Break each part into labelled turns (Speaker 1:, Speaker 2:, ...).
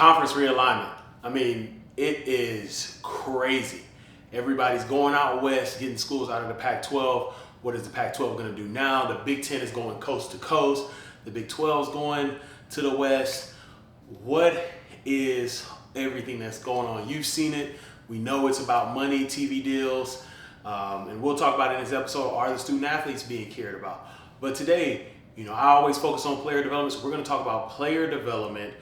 Speaker 1: Conference realignment. I mean, it is crazy. Everybody's going out west, getting schools out of the Pac-12. What is the Pac-12 going to do now? The Big Ten is going coast to coast. The Big 12 is going to the west. What is everything that's going on? You've seen it. We know it's about money, TV deals, and we'll talk about it in this episode. Are the student athletes being cared about? But today, I always focus on player development, so we're going to talk about player development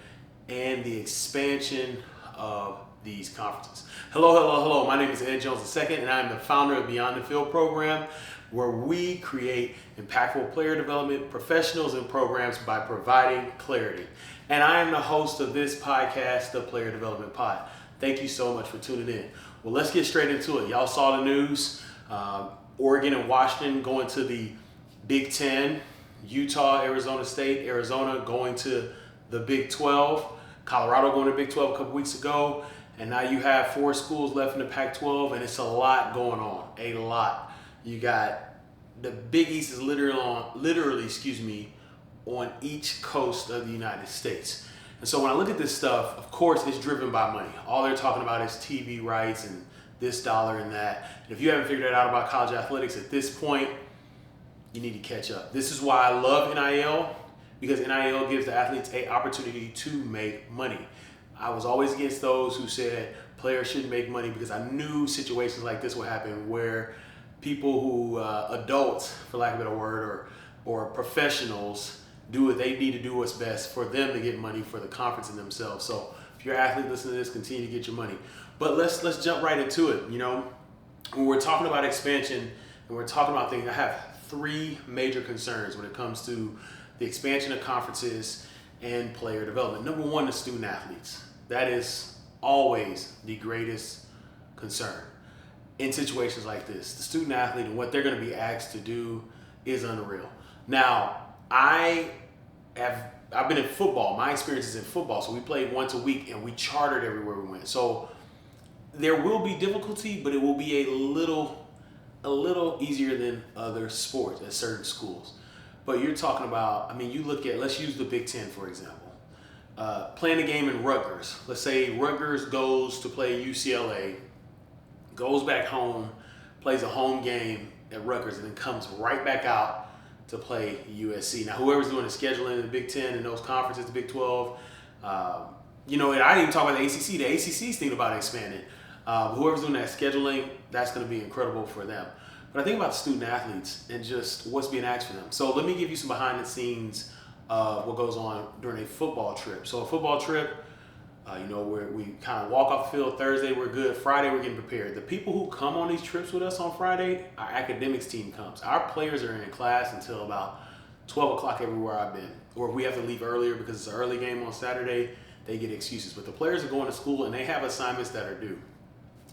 Speaker 1: and the expansion of these conferences. Hello. My name is Ed Jones II, and I'm the founder of Beyond the Field program, where we create impactful player development professionals and programs by providing clarity. And I am the host of this podcast, the Player Development Pod. Thank you so much for tuning in. Well, let's get straight into it. Y'all saw the news. Oregon and Washington going to the Big Ten. Utah, Arizona State, Arizona going to the Big 12. Colorado going to Big 12 a couple weeks ago. And now you have 4 schools left in the Pac-12, and it's a lot going on. A lot. You got the Big East is literally on each coast of the United States. And so when I look at this stuff, of course, it's driven by money. All they're talking about is TV rights and this dollar and that. And if you haven't figured it out about college athletics at this point, you need to catch up. This is why I love NIL, because NIL gives the athletes an opportunity to make money. I was always against those who said players shouldn't make money, because I knew situations like this would happen where people who, adults, for lack of a better word, or professionals, do what they need to do what's best for them to get money for the conference and themselves. So if you're an athlete listening to this, continue to get your money. But let's jump right into it. When we're talking about expansion and we're talking about things, I have 3 major concerns when it comes to the expansion of conferences and player development. Number 1 is student athletes. That is always the greatest concern in situations like this. The student athlete and what they're going to be asked to do is unreal. Now, I've been in football. My experience is in football. So we played once a week and we chartered everywhere we went. So there will be difficulty, but it will be a little easier than other sports at certain schools. But you're talking about, you look at, let's use the Big Ten, for example. Playing a game in Rutgers. Let's say Rutgers goes to play UCLA, goes back home, plays a home game at Rutgers, and then comes right back out to play USC. Now, whoever's doing the scheduling in the Big Ten and those conferences, the Big 12, and I didn't even talk about the ACC. The ACC's thinking about expanding. Whoever's doing that scheduling, that's going to be incredible for them. But I think about student athletes and just what's being asked for them. So let me give you some behind the scenes of what goes on during a football trip. So a football trip, where we kind of walk off the field. Thursday, we're good. Friday, we're getting prepared. The people who come on these trips with us on Friday, our academics team comes. Our players are in class until about 12 o'clock everywhere I've been. Or if we have to leave earlier because it's an early game on Saturday, they get excuses. But the players are going to school and they have assignments that are due.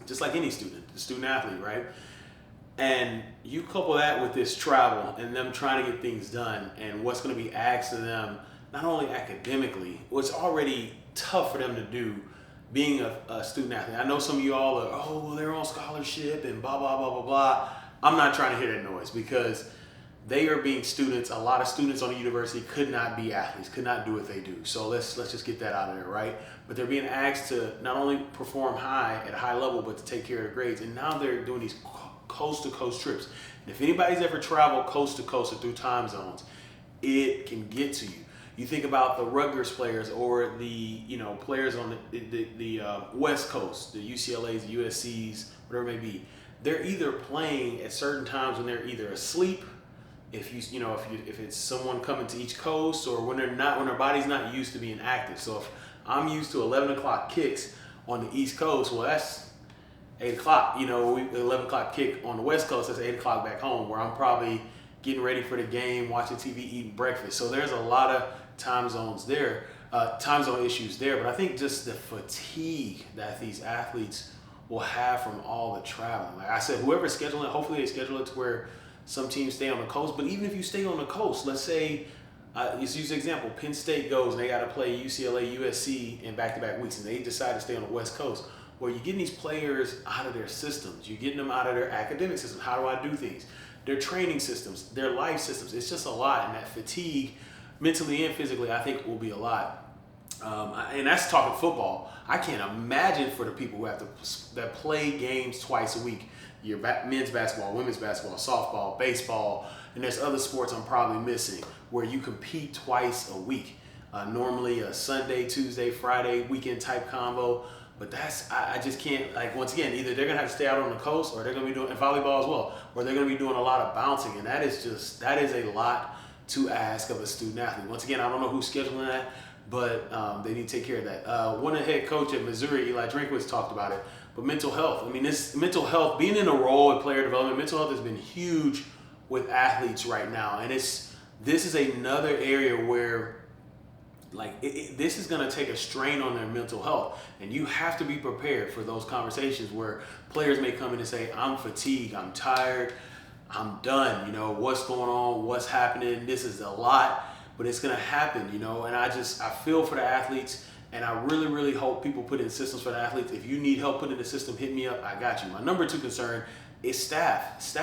Speaker 1: Just like any student, the student athlete, right? And you couple that with this travel and them trying to get things done and what's going to be asked of them, not only academically, what's already tough for them to do being a student athlete. I know some of you all are, they're on scholarship and blah, blah, blah, blah, blah. I'm not trying to hear that noise, because they are being students. A lot of students on the university could not be athletes, could not do what they do. So let's just get that out of there, right? But they're being asked to not only perform at a high level, but to take care of their grades. And now they're doing these coast-to-coast trips. And if anybody's ever traveled coast-to-coast or through time zones, it can get to you. You think about the Rutgers players or the players on the West Coast, the UCLAs, the USCs, whatever it may be. They're either playing at certain times when they're either asleep, if it's someone coming to each coast, or when their body's not used to being active. So if I'm used to 11 o'clock kicks on the East Coast, well, that's 8 o'clock. 11 o'clock kick on the West Coast, that's 8 o'clock back home, where I'm probably getting ready for the game, watching TV, eating breakfast. So there's a lot of time zone issues there. But I think just the fatigue that these athletes will have from all the traveling. Like I said, whoever's scheduling it, hopefully they schedule it to where some teams stay on the coast. But even if you stay on the coast, let's say, let's use an example, Penn State goes and they got to play UCLA, USC in back-to-back weeks, and they decide to stay on the West Coast. Well, you're getting these players out of their systems. You're getting them out of their academic systems. How do I do things? Their training systems, their life systems. It's just a lot, and that fatigue, mentally and physically, I think will be a lot. And that's talking football. I can't imagine for the people who have to that play games twice a week. Your men's basketball, women's basketball, softball, baseball, and there's other sports I'm probably missing where you compete twice a week. Normally a Sunday, Tuesday, Friday weekend type combo. But I just can't, like, once again, either they're going to have to stay out on the coast or they're going to be doing, and volleyball as well, or they're going to be doing a lot of bouncing. And that is a lot to ask of a student athlete. Once again, I don't know who's scheduling that, but they need to take care of that. One of the head coach at Missouri, Eli Drinkwitz, talked about it. But mental health, I mean, this mental health, being in a role in player development, mental health has been huge with athletes right now. And this is another area where, like, this is going to take a strain on their mental health. And you have to be prepared for those conversations where players may come in and say, I'm fatigued, I'm tired, I'm done, what's going on, what's happening, this is a lot, but it's going to happen, and I feel for the athletes, and I really, really hope people put in systems for the athletes. If you need help putting the system, hit me up, I got you. My number 2 concern is staff.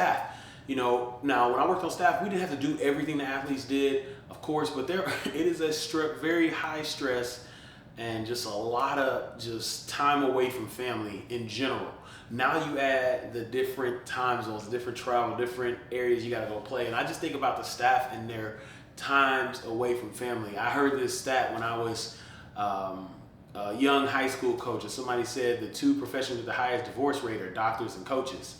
Speaker 1: Now when I worked on staff, we didn't have to do everything the athletes did, of course, but it is a very high stress and just a lot of just time away from family in general. Now you add the different time zones, different travel, different areas you got to go play. And I just think about the staff and their times away from family. I heard this stat when I was a young high school coach, and somebody said the 2 professions with the highest divorce rate are doctors and coaches.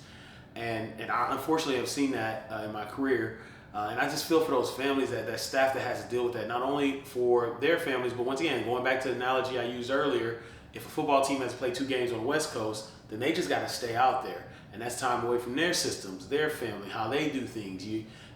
Speaker 1: And I unfortunately have seen that in my career. And I just feel for those families, that staff that has to deal with that, not only for their families, but once again, going back to the analogy I used earlier, if a football team has to play 2 games on the West Coast, then they just got to stay out there. And that's time away from their systems, their family, how they do things.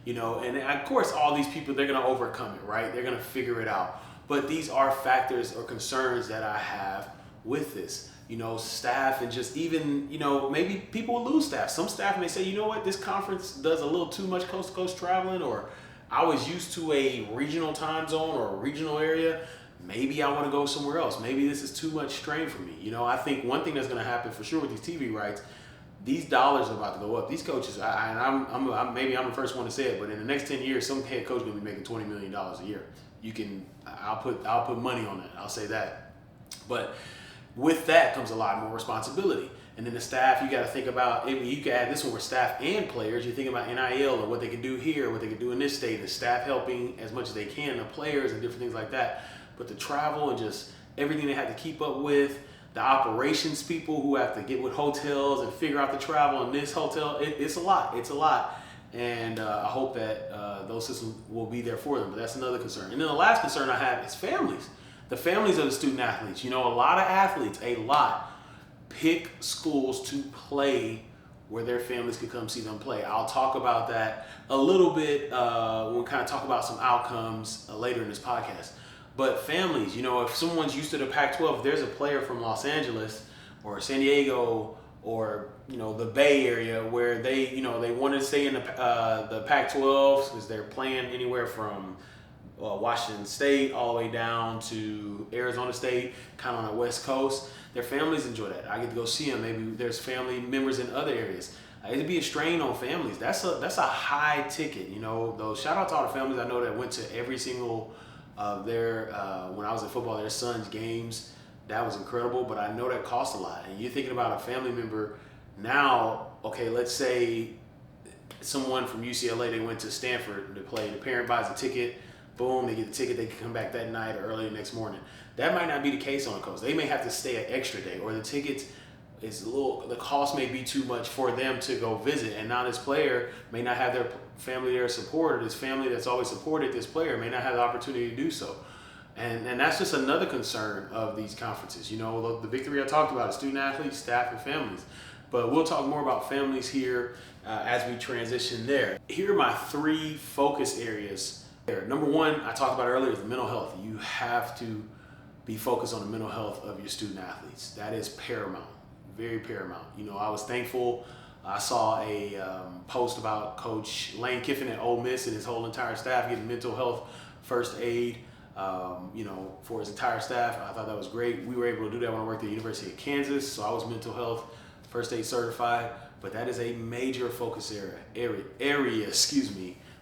Speaker 1: And of course, all these people, they're going to overcome it, right? They're going to figure it out. But these are factors or concerns that I have with this. Staff, and just even, maybe people will lose staff. Some staff may say, you know what, this conference does a little too much coast-to-coast traveling, or I was used to a regional time zone or a regional area. Maybe I want to go somewhere else. Maybe this is too much strain for me. I think one thing that's going to happen for sure with these TV rights, these dollars are about to go up. These coaches, maybe I'm the first one to say it, but in the next 10 years, some head coach is going to be making $20 million a year. I'll put money on that. I'll say that. But with that comes a lot more responsibility. And then the staff, you got to think about, you can add this one where staff and players, you think about NIL and what they can do here, what they can do in this state, the staff helping as much as they can, the players and different things like that. But the travel and just everything they have to keep up with, the operations people who have to get with hotels and figure out the travel in this hotel, it's a lot. And I hope that those systems will be there for them. But that's another concern. And then the last concern I have is families. The families of the student athletes. A lot of athletes, pick schools to play where their families could come see them play. I'll talk about that a little bit when we kind of talk about some outcomes later in this podcast. But families, if someone's used to the Pac-12, if there's a player from Los Angeles or San Diego or the Bay Area where they want to stay in the Pac-12 because they're playing anywhere from Washington State all the way down to Arizona State, kind of on the West Coast. Their families enjoy that. I get to go see them. Maybe there's family members in other areas. It'd be a strain on families. That's a high ticket. Though shout out to all the families I know that went to every single their when I was in football, their sons' games. That was incredible, but I know that costs a lot. And you're thinking about a family member now. Okay, let's say someone from UCLA, they went to Stanford to play. The parent buys a ticket. Boom, they get the ticket, they can come back that night or early the next morning. That might not be the case on the coast. They may have to stay an extra day, or the tickets the cost may be too much for them to go visit. And now this player may not have their family there support, or this family that's always supported this player may not have the opportunity to do so. And that's just another concern of these conferences. The big 3 I talked about is student athletes, staff, and families. But we'll talk more about families here as we transition there. Here are my 3 focus areas. Number 1, I talked about earlier, is the mental health. You have to be focused on the mental health of your student athletes. That is paramount, very paramount. I was thankful. I saw a post about Coach Lane Kiffin at Ole Miss and his whole entire staff getting mental health first aid, for his entire staff. I thought that was great. We were able to do that when I worked at the University of Kansas, so I was mental health first aid certified. But that is a major focus area,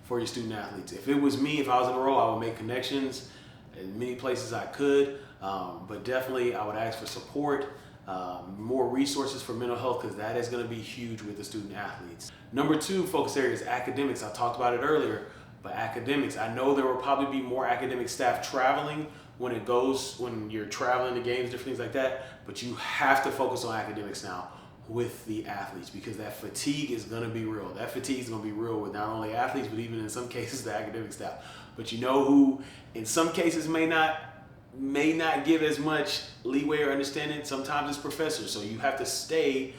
Speaker 1: for your student athletes. If it was me, if I was in a role, I would make connections in many places I could. But definitely I would ask for support, more resources for mental health, because that is going to be huge with the student athletes. Number 2 focus area is academics. I talked about it earlier, but academics, I know there will probably be more academic staff traveling when you're traveling to games, different things like that, but you have to focus on academics now with the athletes, because that fatigue is going to be real. That fatigue is going to be real with not only athletes, but even in some cases the academic staff. But you know who in some cases may not give as much leeway or understanding? Sometimes it's professors. So you have to stay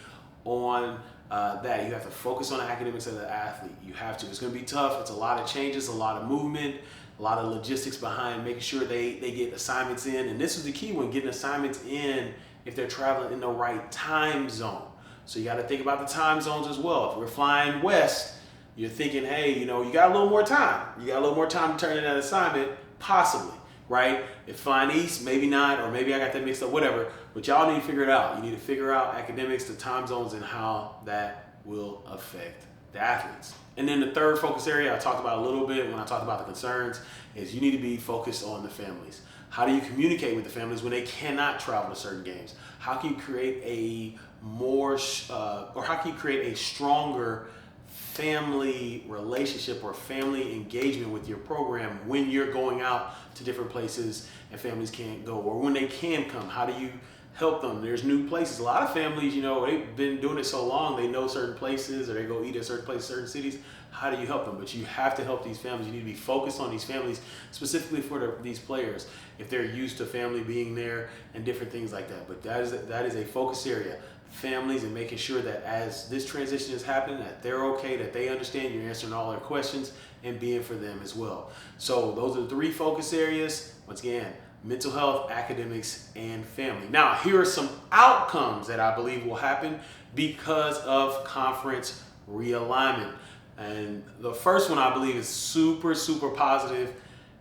Speaker 1: on that. You have to focus on the academics of the athlete. You have to. It's going to be tough. It's a lot of changes, a lot of movement, a lot of logistics behind making sure they get assignments in. And this is the key when getting assignments in, if they're traveling in the right time zone. So you got to think about the time zones as well. If we're flying west, you're thinking, hey, you got a little more time. You got a little more time to turn in that assignment, possibly, right? If flying east, maybe not, or maybe I got that mixed up, whatever. But y'all need to figure it out. You need to figure out academics, the time zones, and how that will affect the athletes. And then the third focus area I talked about a little bit when I talked about the concerns is you need to be focused on the families. How do you communicate with the families when they cannot travel to certain games? How can you create a stronger family relationship or family engagement with your program when you're going out to different places and families can't go, or when they can come? How do you help them? There's new places. A lot of families, they've been doing it so long, they know certain places, or they go eat at certain places, certain cities. How do you help them? But you have to help these families. You need to be focused on these families, specifically for these players, if they're used to family being there and different things like that. But that is a focus area. Families, and making sure that as this transition is happening, that they're okay, that they understand you're answering all their questions and being for them as well. So those are the 3 focus areas. Once again, mental health, academics, and family. Now, here are some outcomes that I believe will happen because of conference realignment. And the first one I believe is super, super positive,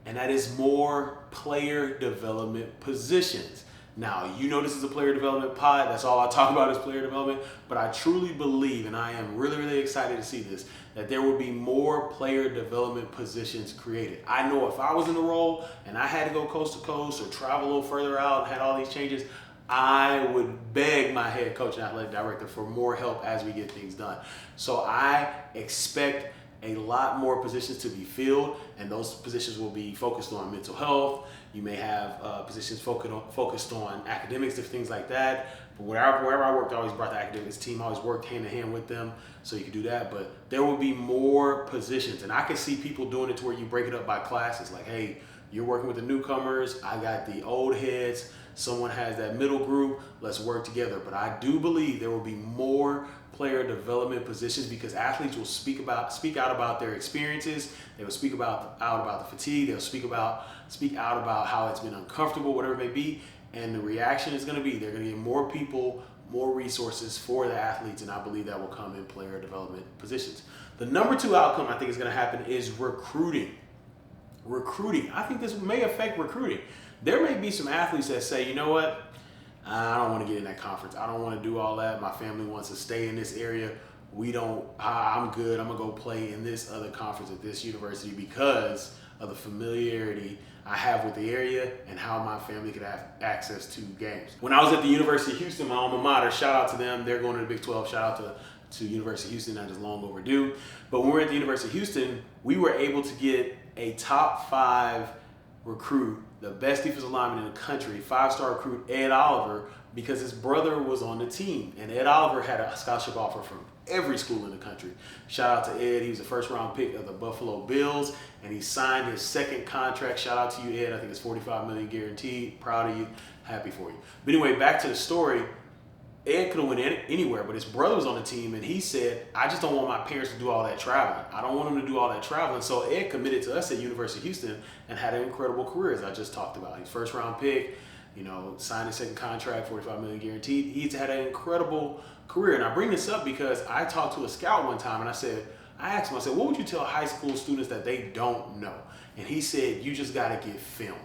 Speaker 1: and that is more player development positions. Now, this is a player development pod. That's all I talk about is player development. But I truly believe, and I am really, really excited to see this, that there will be more player development positions created. I know if I was in the role and I had to go coast to coast or travel a little further out and had all these changes, I would beg my head coach and athletic director for more help as we get things done. So I expect a lot more positions to be filled, and those positions will be focused on mental health. You may have positions focused on academics, different things like that. But wherever I worked, I always brought the academics team. I always worked hand in hand with them, so you can do that. But there will be more positions, and I can see people doing it to where you break it up by classes. Like, hey, you're working with the newcomers. I got the old heads. Someone has that middle group. Let's work together. But I do believe there will be more player development positions, because athletes will speak out about their experiences. They will speak out about the fatigue. They'll speak out about how it's been uncomfortable, whatever it may be. And the reaction is going to be, they're going to get more people, more resources for the athletes, and I believe that will come in player development positions. The number 2 outcome I think is going to happen is recruiting. I think this may affect recruiting. There may be some athletes that say, you know what? I don't want to get in that conference. I don't want to do all that. My family wants to stay in this area. I'm good. I'm going to go play in this other conference at this university because of the familiarity I have with the area and how my family could have access to games. When I was at the University of Houston, my alma mater, shout out to them. They're going to the Big 12. Shout out to University of Houston. That is long overdue. But when we were at the University of Houston, we were able to get a top 5 recruit, the best defensive lineman in the country, 5-star recruit, Ed Oliver, because his brother was on the team. And Ed Oliver had a scholarship offer from every school in the country. Shout out to Ed. He was a first-round pick of the Buffalo Bills, and he signed his 2nd contract. Shout out to you, Ed. I think it's $45 million guaranteed. Proud of you. Happy for you. But anyway, back to the story. Ed could have went anywhere, but his brother was on the team, and he said, I just don't want my parents to do all that traveling. I don't want them to do all that traveling. So Ed committed to us at University of Houston and had an incredible career, as I just talked about. He's first-round pick, signed his 2nd contract, $45 million guaranteed. He's had an incredible career. And I bring this up because I talked to a scout one time, and I asked him, what would you tell high school students that they don't know? And he said, you just got to get film.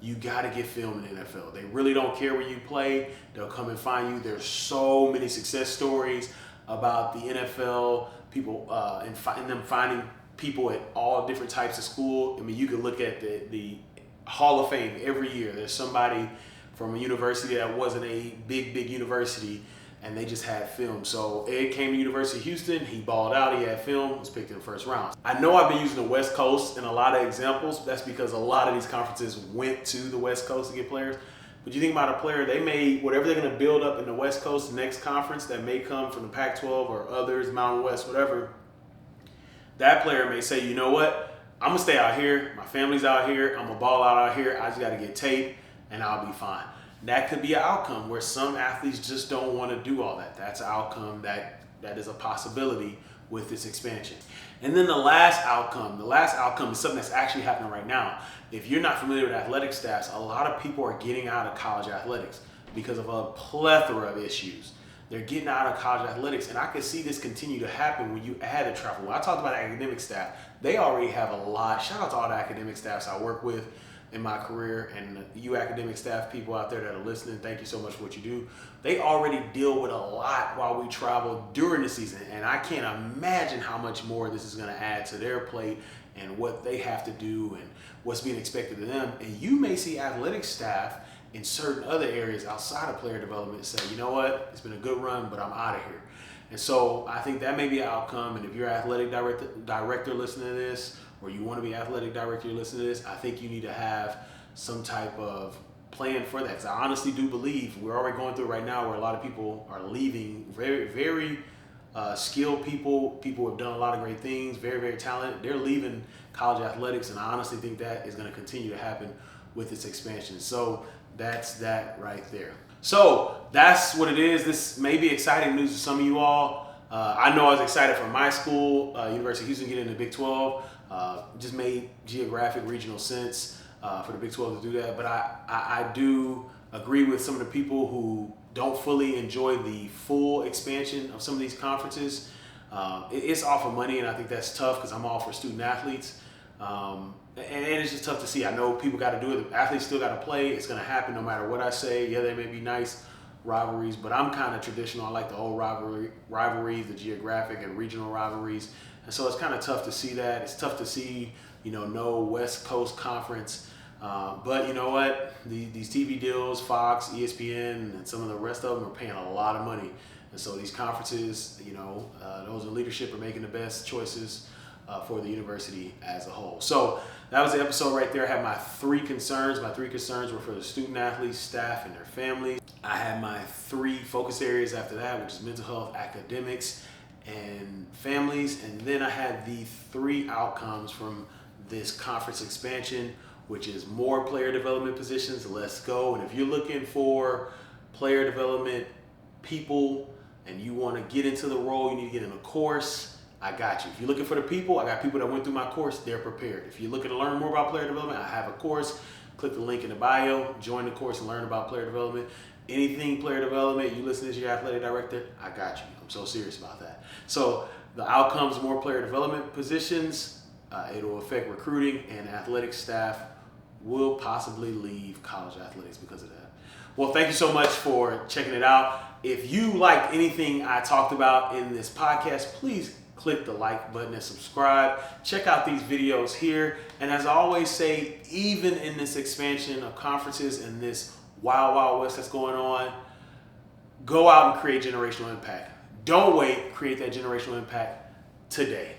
Speaker 1: You got to get film in the NFL. They really don't care where you play. They'll come and find you. There's so many success stories about the NFL, people and them finding people at all different types of school. I mean, you can look at the Hall of Fame every year. There's somebody from a university that wasn't a big university, and they just had film. So Ed came to University of Houston, he balled out, he had film, was picked in the first round. I know I've been using the West Coast in a lot of examples. That's because a lot of these conferences went to the West Coast to get players. But you think about a player, they may, whatever they're gonna build up in the West Coast next conference that may come from the Pac-12 or others, Mountain West, whatever, that player may say, you know what, I'm gonna stay out here, my family's out here, I'm gonna ball out here, I just gotta get tape and I'll be fine. That could be an outcome where some athletes just don't wanna do all that. That's an outcome that is a possibility with this expansion. And then the last outcome is something that's actually happening right now. If you're not familiar with athletic staffs, a lot of people are getting out of college athletics because of a plethora of issues. They're getting out of college athletics, and I can see this continue to happen when you add a travel. When I talked about academic staff, they already have a lot. Shout out to all the academic staffs I work with in my career, and you academic staff people out there that are listening, thank you so much for what you do. They already deal with a lot while we travel during the season, and I can't imagine how much more this is going to add to their plate and what they have to do and what's being expected of them. And you may see athletic staff in certain other areas outside of player development say, you know what, it's been a good run, but I'm out of here. And so I think that may be an outcome. And if you're an athletic director listening to this, or you want to be an athletic director listening to this, I think you need to have some type of plan for that. Because I honestly do believe we're already going through it right now where a lot of people are leaving, very skilled people who have done a lot of great things, very talented. They're leaving college athletics, and I honestly think that is going to continue to happen with this expansion. So that's that right there. So that's what it is. This may be exciting news to some of you all. I know I was excited for my school, University of Houston, getting into Big 12. Just made geographic, regional sense for the Big 12 to do that. But I do agree with some of the people who don't fully enjoy the full expansion of some of these conferences. It's all for money, and I think that's tough because I'm all for student athletes. And it's just tough to see. I know people got to do it. The athletes still got to play. It's going to happen no matter what I say. Yeah, they may be nice rivalries, but I'm kind of traditional. I like the old rivalries, the geographic and regional rivalries. And so it's kind of tough to see that. It's tough to see, no West Coast conference. But you know what? These TV deals, Fox, ESPN, and some of the rest of them are paying a lot of money. And so these conferences, those in leadership are making the best choices for the university as a whole. So that was the episode right there. I had my three concerns. My three concerns were for the student athletes, staff, and their families. I had my three focus areas after that, which is mental health, academics, and families. And then I had the three outcomes from this conference expansion, which is more player development positions. Let's go. And if you're looking for player development people and you want to get into the role, you need to get in a course. I got you. If you're looking for the people, I got people that went through my course, they're prepared. If you're looking to learn more about player development, I have a course. Click the link in the bio, join the course and learn about player development. Anything player development, you listen to your athletic director, I got you. I'm so serious about that. So the outcomes, more player development positions, it'll affect recruiting, and athletic staff will possibly leave college athletics because of that. Well, thank you so much for checking it out. If you liked anything I talked about in this podcast, please click the like button and subscribe. Check out these videos here. And as I always say, even in this expansion of conferences and this wild west that's going on, go out and create generational impact. Don't wait, create that generational impact today.